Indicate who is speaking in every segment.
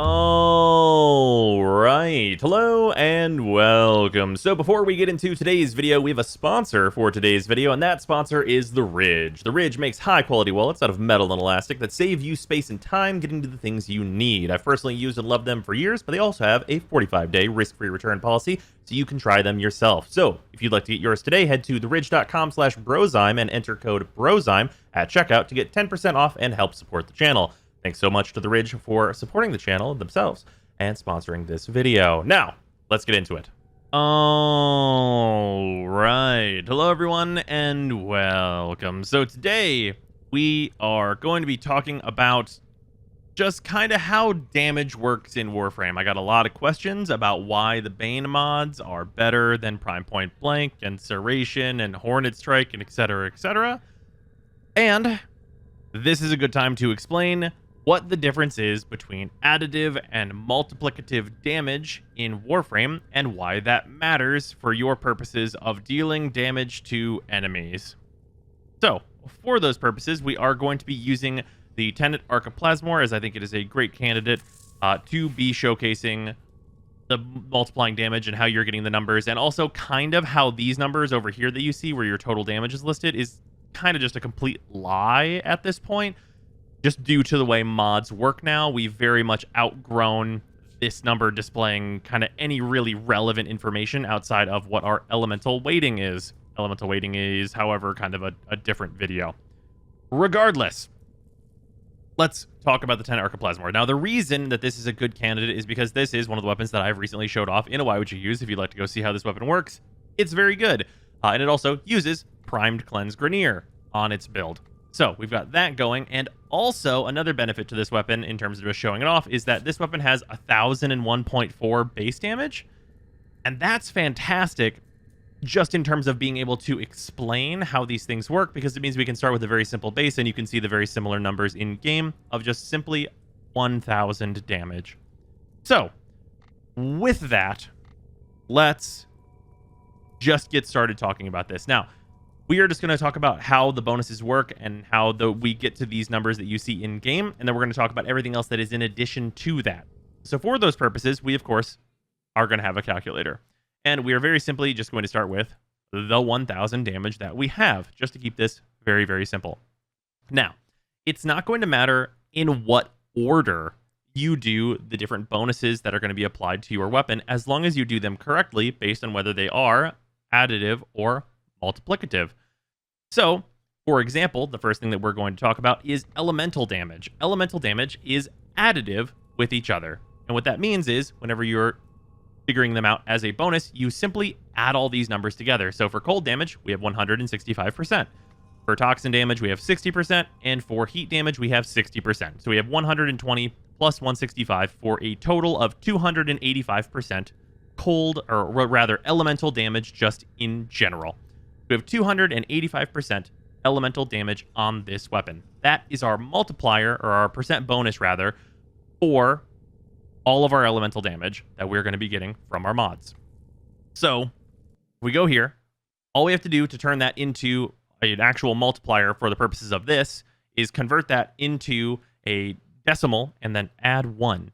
Speaker 1: All right, hello and welcome. So before we get into today's video, we have a sponsor for today's video, and that sponsor is The Ridge. The Ridge makes high-quality wallets out of metal and elastic that save you space and time getting to the things you need. I've personally used and loved them for years, but they also have a 45-day risk-free return policy, so you can try them yourself. So if you'd like to get yours today, head to theridge.com/brozime and enter code BROZIME at checkout to get 10% off and help support the channel. Thanks so much to The Ridge for supporting the channel themselves and sponsoring this video. Now, let's get into it. All right. Hello, everyone, and welcome. So today, we are going to be talking about just kind of how damage works in Warframe. I got a lot of questions about why the Bane mods are better than Prime Point Blank and Serration and Hornet Strike and etc., etc. And this is a good time to explain what the difference is between additive and multiplicative damage in Warframe and why that matters for your purposes of dealing damage to enemies. So, for those purposes, we are going to be using the Tenet Archiplasmor, as I think it is a great candidate to be showcasing the multiplying damage and how you're getting the numbers, and also kind of how these numbers over here that you see where your total damage is listed is kind of just a complete lie at this point. Just due to the way mods work now, we've very much outgrown this number displaying kind of any really relevant information outside of what our elemental weighting is. Elemental weighting is, however, kind of a different video. Regardless, let's talk about the Tenet Archiplasmor. Now, the reason that this is a good candidate is because this is one of the weapons that I've recently showed off in a Why Would You Use. If you'd like to go see how this weapon works, it's very good. And it also uses Primed Cleanse Grenier on its build. So we've got that going, and also another benefit to this weapon in terms of just showing it off is that this weapon has 1001.4 base damage, and that's fantastic just in terms of being able to explain how these things work, because it means we can start with a very simple base, and you can see the very similar numbers in game of just simply 1000 damage. So with that, let's just get started talking about this. Now, we are just going to talk about how the bonuses work and how we get to these numbers that you see in game, and then we're going to talk about everything else that is in addition to that. So for those purposes, we of course are going to have a calculator, and we are very simply just going to start with the 1000 damage that we have, just to keep this very, very simple. Now, it's not going to matter in what order you do the different bonuses that are going to be applied to your weapon, as long as you do them correctly based on whether they are additive or multiplicative. So, for example, the first thing that we're going to talk about is elemental damage. Elemental damage is additive with each other. And what that means is whenever you're figuring them out as a bonus, you simply add all these numbers together. So for cold damage, we have 165%. For toxin damage, we have 60%. And for heat damage, we have 60%. So we have 120 plus 165 for a total of 285% cold, or rather elemental damage just in general. We have 285% elemental damage on this weapon. That is our multiplier, or our percent bonus rather, for all of our elemental damage that we're going to be getting from our mods. So if we go here, all we have to do to turn that into an actual multiplier for the purposes of this is convert that into a decimal and then add 1.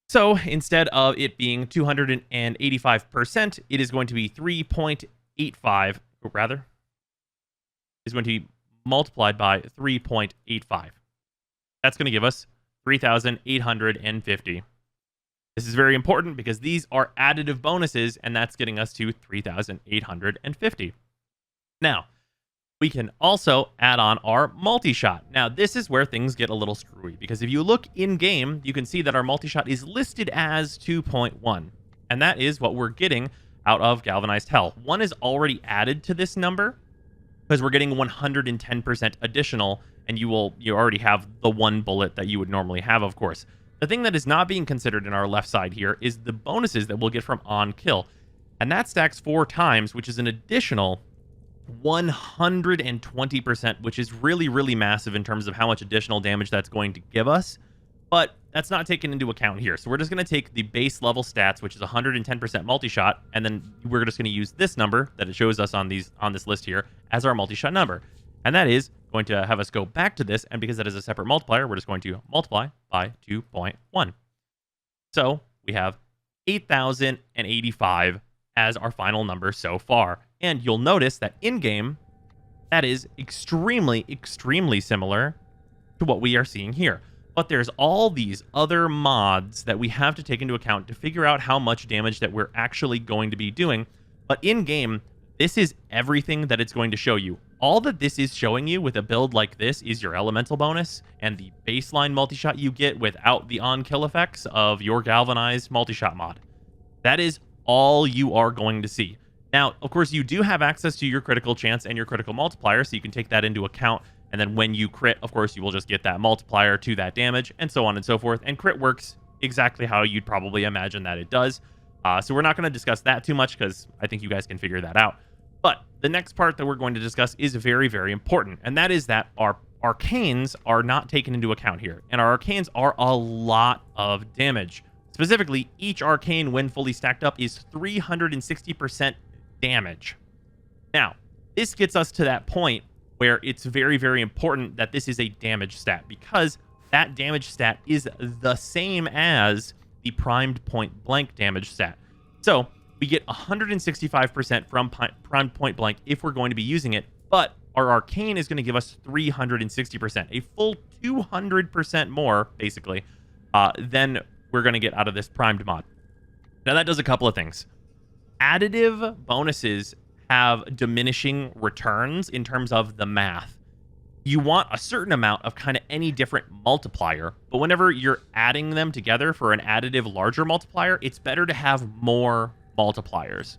Speaker 1: So instead of it being 285%, it is going to be 3.85, or rather, is going to be multiplied by 3.85. That's going to give us 3,850. This is very important because these are additive bonuses, and that's getting us to 3,850. Now, we can also add on our multi-shot. Now, this is where things get a little screwy, because if you look in-game, you can see that our multi-shot is listed as 2.1, and that is what we're getting out of Galvanized Hell. 1 is already added to this number because we're getting 110% additional, and you already have the 1 bullet that you would normally have, of course. The thing that is not being considered in our left side here is the bonuses that we'll get from on kill, and that stacks 4 times, which is an additional 120%, which is really, really massive in terms of how much additional damage that's going to give us. But that's not taken into account here. So we're just going to take the base level stats, which is 110% multi-shot, and then we're just going to use this number that it shows us on this list here as our multi-shot number. And that is going to have us go back to this, and because that is a separate multiplier, we're just going to multiply by 2.1. So we have 8,085 as our final number so far. And you'll notice that in-game, that is extremely, extremely similar to what we are seeing here. But there's all these other mods that we have to take into account to figure out how much damage that we're actually going to be doing. But in-game, this is everything that it's going to show you. All that this is showing you with a build like this is your elemental bonus and the baseline multi-shot you get without the on-kill effects of your galvanized multi-shot mod. That is all you are going to see. Now, of course, you do have access to your critical chance and your critical multiplier, so you can take that into account. And then when you crit, of course, you will just get that multiplier to that damage, and so on and so forth. And crit works exactly how you'd probably imagine that it does. So we're not going to discuss that too much because I think you guys can figure that out. But the next part that we're going to discuss is very, very important. And that is that our arcanes are not taken into account here. And our arcanes are a lot of damage. Specifically, each arcane, when fully stacked up, is 360% damage. Now, this gets us to that point where it's very, very important that this is a damage stat, because that damage stat is the same as the primed point blank damage stat. So we get 165% from primed point blank if we're going to be using it, but our arcane is going to give us 360%, a full 200% more, basically, than we're going to get out of this primed mod. Now, that does a couple of things. Additive bonuses have diminishing returns in terms of the math. You want a certain amount of kind of any different multiplier, but whenever you're adding them together for an additive larger multiplier, it's better to have more multipliers.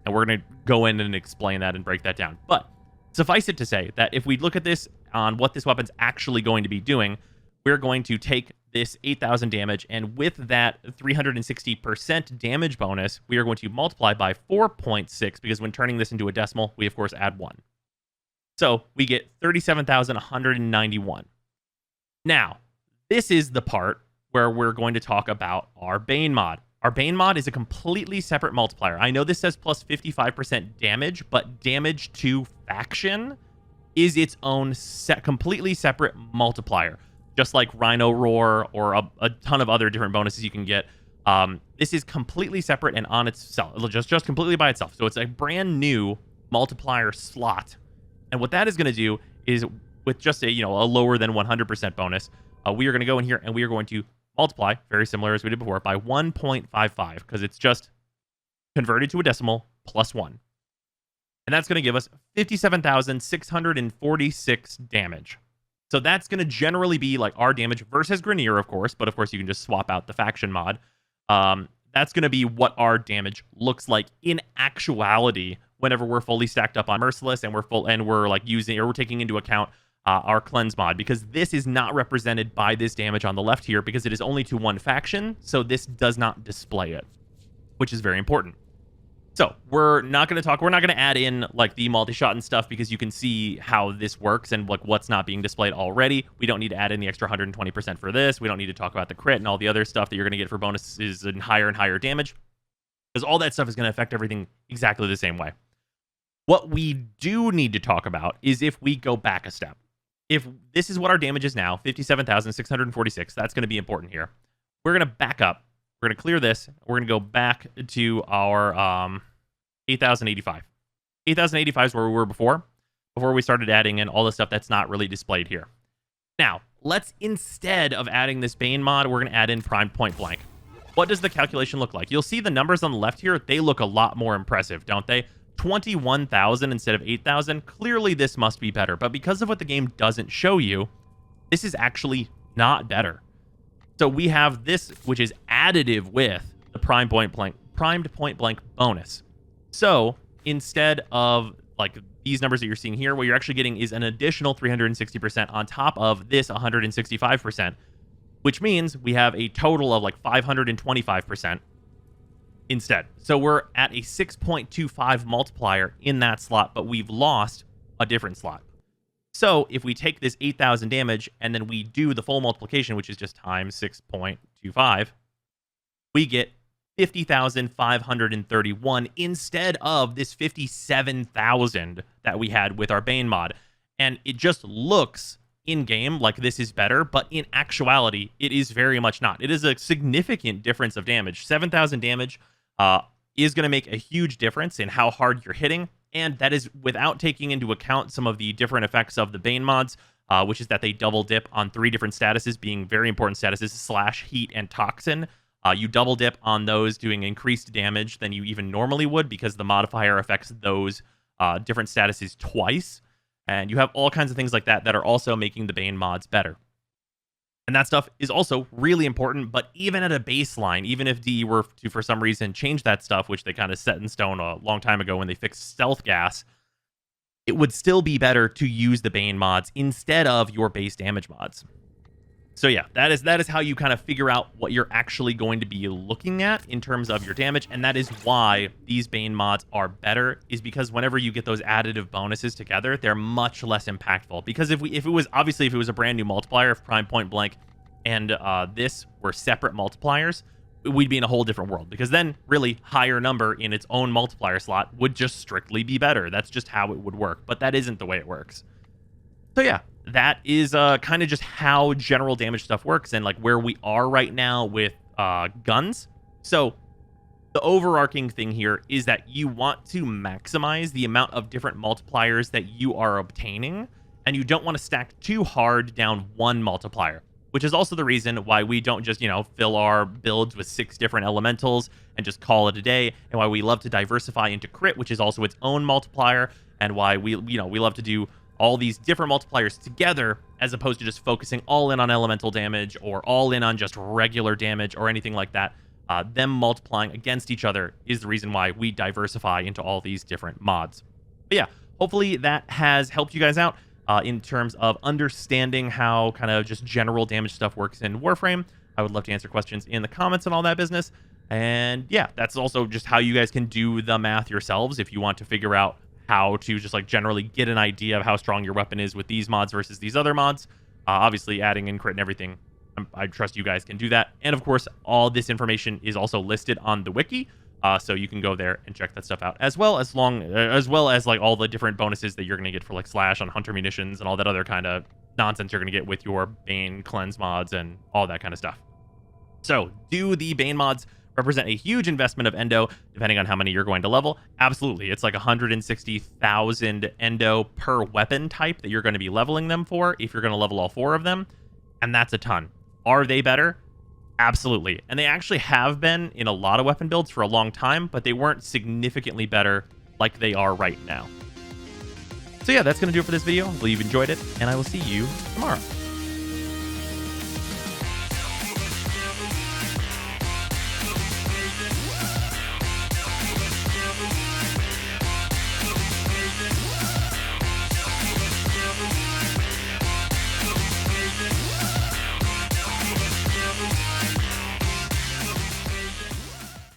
Speaker 1: And we're going to go in and explain that and break that down. But suffice it to say that if we look at this on what this weapon's actually going to be doing, we're going to take this 8,000 damage, and with that 360% damage bonus, we are going to multiply by 4.6, because when turning this into a decimal, we of course add 1. So we get 37,191. Now, this is the part where we're going to talk about our Bane mod. Our Bane mod is a completely separate multiplier. I know this says plus 55% damage, but damage to faction is its own completely separate multiplier. Just like Rhino Roar or a ton of other different bonuses you can get. This is completely separate and on itself, just completely by itself. So it's a brand new multiplier slot. And what that is going to do is, with just a lower than 100% bonus, we are going to go in here and we are going to multiply, very similar as we did before, by 1.55, because it's just converted to a decimal plus 1. And that's going to give us 57,646 damage. So that's going to generally be like our damage versus Grenier, of course, but of course you can just swap out the faction mod. That's going to be what our damage looks like in actuality whenever we're fully stacked up on Merciless and we're like using, or we're taking into account our cleanse mod, because this is not represented by this damage on the left here because it is only to one faction, so this does not display it, which is very important. So we're not going to add in like the multi-shot and stuff, because you can see how this works and like what's not being displayed already. We don't need to add in the extra 120% for this. We don't need to talk about the crit and all the other stuff that you're going to get for bonuses and higher damage, because all that stuff is going to affect everything exactly the same way. What we do need to talk about is if we go back a step. If this is what our damage is now, 57,646, that's going to be important here. We're going to back up. We're going to clear this. We're going to go back to our 8,085. 8,085 is where we were before we started adding in all the stuff that's not really displayed here. Now, let's, instead of adding this Bane mod, we're going to add in primed point blank. What does the calculation look like? You'll see the numbers on the left here. They look a lot more impressive, don't they? 21,000 instead of 8,000. Clearly, this must be better. But because of what the game doesn't show you, this is actually not better. So we have this, which is additive with the primed point blank bonus. So instead of like these numbers that you're seeing here, what you're actually getting is an additional 360% on top of this 165%, which means we have a total of like 525% instead. So we're at a 6.25 multiplier in that slot, but we've lost a different slot. So if we take this 8,000 damage and then we do the full multiplication, which is just times 6.25, we get 50,531 instead of this 57,000 that we had with our Bane mod. And it just looks in game like this is better, but in actuality, it is very much not. It is a significant difference of damage. 7,000 damage is going to make a huge difference in how hard you're hitting, and that is without taking into account some of the different effects of the Bane mods, which is that they double dip on 3 different statuses, being very important statuses: Slash, Heat, and Toxin. You double dip on those, doing increased damage than you even normally would, because the modifier affects those different statuses twice. And you have all kinds of things like that that are also making the Bane mods better. And that stuff is also really important, but even at a baseline, even if DE were to, for some reason, change that stuff, which they kind of set in stone a long time ago when they fixed Stealth Gas, it would still be better to use the Bane mods instead of your base damage mods. So yeah, that is how you kind of figure out what you're actually going to be looking at in terms of your damage, and that is why these Bane mods are better, is because whenever you get those additive bonuses together, they're much less impactful. Because if it was a brand new multiplier, if Prime Point Blank and this were separate multipliers, we'd be in a whole different world, because then really higher number in its own multiplier slot would just strictly be better. That's just how it would work, but that isn't the way it works. So yeah, that is kind of just how general damage stuff works, and like where we are right now with guns. So the overarching thing here is that you want to maximize the amount of different multipliers that you are obtaining, and you don't want to stack too hard down one multiplier, which is also the reason why we don't just, fill our builds with 6 different elementals and just call it a day, and why we love to diversify into crit, which is also its own multiplier, and why we love to do all these different multipliers together, as opposed to just focusing all in on elemental damage or all in on just regular damage or anything like that. Them multiplying against each other is the reason why we diversify into all these different mods. But yeah, hopefully that has helped you guys out in terms of understanding how kind of just general damage stuff works in Warframe. I would love to answer questions in the comments and all that business. And yeah, that's also just how you guys can do the math yourselves if you want to figure out how to just like generally get an idea of how strong your weapon is with these mods versus these other mods. Obviously adding in crit and everything, I trust you guys can do that. And of course, all this information is also listed on the wiki, so you can go there and check that stuff out, as well as like all the different bonuses that you're going to get for like Slash on Hunter Munitions and all that other kind of nonsense you're going to get with your Bane cleanse mods and all that kind of stuff. So do the Bane mods represent a huge investment of endo, depending on how many you're going to level? Absolutely. It's like 160,000 endo per weapon type that you're going to be leveling them for if you're going to level all 4 of them, and that's a ton. Are they better? Absolutely. And they actually have been in a lot of weapon builds for a long time, but they weren't significantly better like they are right now. So yeah, that's going to do it for this video. Hopefully you've enjoyed it, and I will see you tomorrow.